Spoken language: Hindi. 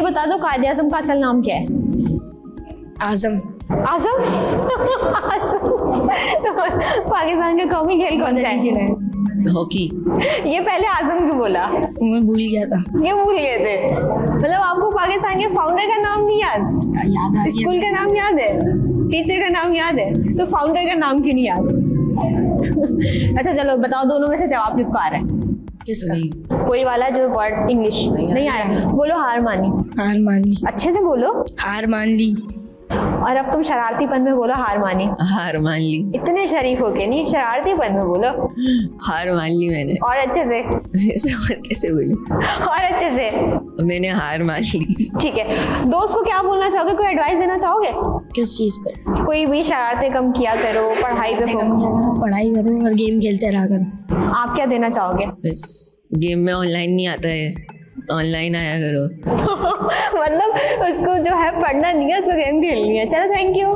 बता दो कायदे आजम का असल नाम क्या है? आजम। आजम? आजम। तो पाकिस्तान का कौमी खेल कौन सा है? हॉकी। ये पहले आजम क्यों बोला? मैं भूल गया था। ये भूल गए थे? मतलब आपको पाकिस्तान के फाउंडर का नाम नहीं याद? याद आ गया। स्कूल का नाम याद है? टीचर का नाम याद है? तो फाउंडर का नाम क्यों नहीं याद? अच्छा चलो बताओ, दोनों में से जवाब किसको आ रहा है? किसका? कोई वाला जो वर्ड इंग्लिश नहीं आ रहा। बोलो हार मानी। हार मान ली। अच्छे से बोलो। हार मान ली। और अब तुम शरारतीपन में बोलो हार मानी। हार मान ली। इतने शरीफ होके नहीं, शरारतीपन में बोलो। हार मान ली मैंने। और अच्छे से। वैसे और कैसे बोलूं? और अच्छे से। मैंने हार मान ली। ठीक है, दोस्त को क्या बोलना चाहोगे? कोई एडवाइस देना चाहोगे? किस चीज पे? कोई भी शरारतें कम किया करो, पढ़ाई पे फोकस। पढ़ाई करो और गेम खेलते रहा करो। आप क्या देना चाहोगे? बस गेम में ऑनलाइन नहीं आता है तो ऑनलाइन आया करो। मतलब उसको जो है पढ़ना नहीं है, उसको गेम खेलनी है। चलो थैंक यू।